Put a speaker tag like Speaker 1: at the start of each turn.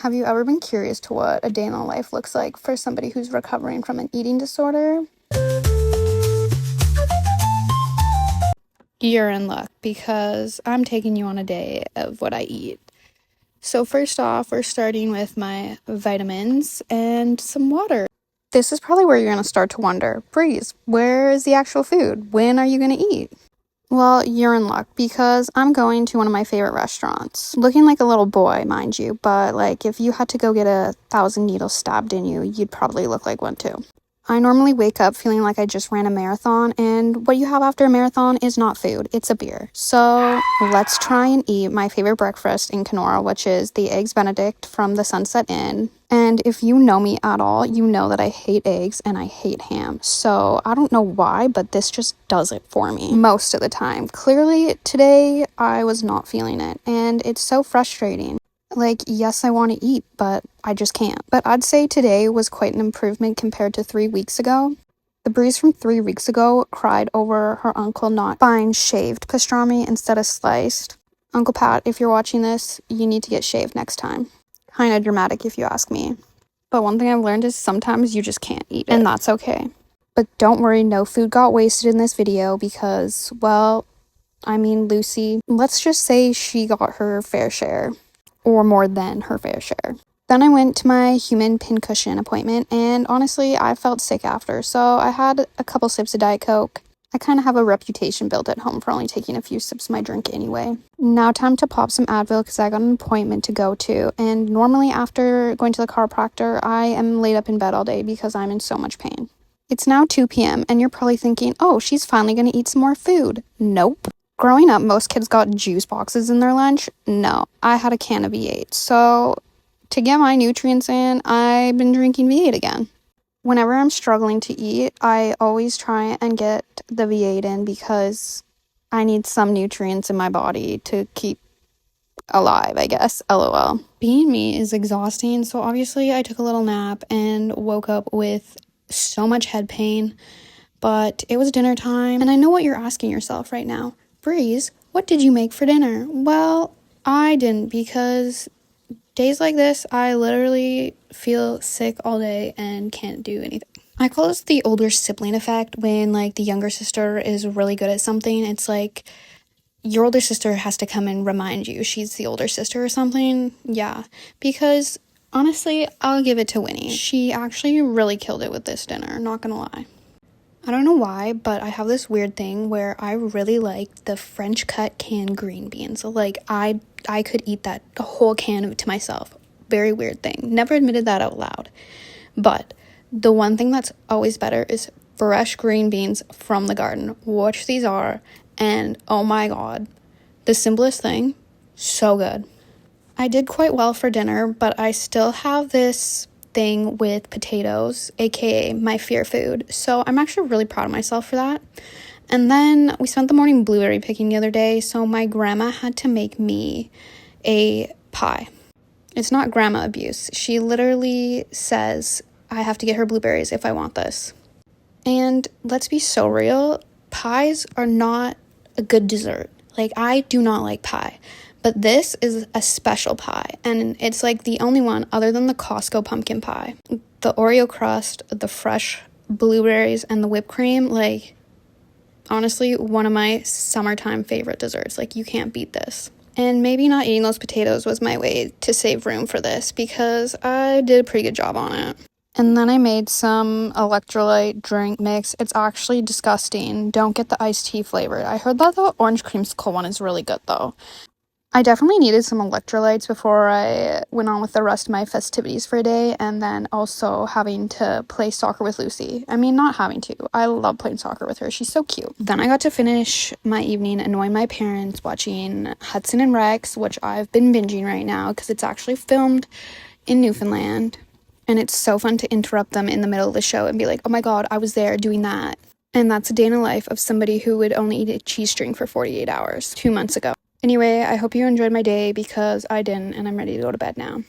Speaker 1: Have you ever been curious to what a day in the life looks like for somebody who's recovering from an eating disorder? You're in luck because I'm taking you on a day of what I eat. So first off, we're starting with my vitamins and some water. This is probably where you're going to start to wonder, Breeze, where is the actual food? When are you going to eat? Well, you're in luck because I'm going to one of my favorite restaurants. Looking like a little boy, mind you, but like if you had to go get 1,000 needles stabbed in you, you'd probably look like one too. I normally wake up feeling like I just ran a marathon, and what you have after a marathon is not food, it's a beer. So let's try and eat my favorite breakfast in Kenora, which is the Eggs Benedict from the Sunset Inn. And if you know me at all, you know that I hate eggs and I hate ham. So I don't know why, but this just does it for me most of the time. Clearly, today I was not feeling it, and it's so frustrating. Like, yes, I want to eat, but I just can't. But I'd say today was quite an improvement compared to 3 weeks ago. The Breeze from 3 weeks ago cried over her uncle not buying shaved pastrami instead of sliced. Uncle Pat, if you're watching this, you need to get shaved next time. Kinda dramatic if you ask me. But one thing I've learned is sometimes you just can't eat it, and that's okay. But don't worry, no food got wasted in this video because, well, Lucy, let's just say she got her fair share. Or more than her fair share. Then I went to my human pincushion appointment, and honestly, I felt sick after, so I had a couple sips of Diet Coke. I kind of have a reputation built at home for only taking a few sips of my drink anyway. Now time to pop some Advil because I got an appointment to go to, and normally after going to the chiropractor, I am laid up in bed all day because I'm in so much pain. It's now 2 p.m. and you're probably thinking, oh, she's finally going to eat some more food. Nope. Growing up, most kids got juice boxes in their lunch. No, I had a can of V8. So to get my nutrients in, I've been drinking V8 again. Whenever I'm struggling to eat, I always try and get the V8 in because I need some nutrients in my body to keep alive, I guess. LOL. Being me is exhausting, so obviously I took a little nap and woke up with so much head pain. But it was dinner time, and I know what you're asking yourself right now. Breeze, what did you make for dinner? Well, I didn't because days like this, I literally feel sick all day and can't do anything. I call this the older sibling effect when like the younger sister is really good at something. It's like your older sister has to come and remind you she's the older sister or something. Yeah, because honestly, I'll give it to Winnie. She actually really killed it with this dinner, not gonna lie. I don't know why, but I have this weird thing where I really like the French cut canned green beans. Like, I could eat that whole can to myself. Very weird thing. Never admitted that out loud. But the one thing that's always better is fresh green beans from the garden, which these are. And oh my god, the simplest thing, so good. I did quite well for dinner, but I still have this thing with potatoes, aka my fear food, so I'm actually really proud of myself for that. And then we spent the morning blueberry picking the other day, so my grandma had to make me a pie. It's not grandma abuse. She literally says I have to get her blueberries if I want this. And let's be so real, pies are not a good dessert. Like, I do not like pie. But this is a special pie, and it's like the only one other than the Costco pumpkin pie. The Oreo crust, the fresh blueberries, and the whipped cream, like, honestly, one of my summertime favorite desserts. Like, you can't beat this. And maybe not eating those potatoes was my way to save room for this, because I did a pretty good job on it. And then I made some electrolyte drink mix. It's actually disgusting. Don't get the iced tea flavored. I heard that the orange creamsicle one is really good, though. I definitely needed some electrolytes before I went on with the rest of my festivities for a day, and then also having to play soccer with Lucy. I mean, not having to. I love playing soccer with her. She's so cute. Then I got to finish my evening annoying my parents watching Hudson and Rex, which I've been binging right now because it's actually filmed in Newfoundland, and it's so fun to interrupt them in the middle of the show and be like, oh my god, I was there doing that. And that's a day in the life of somebody who would only eat a cheese string for 48 hours 2 months ago. Anyway, I hope you enjoyed my day because I didn't, and I'm ready to go to bed now.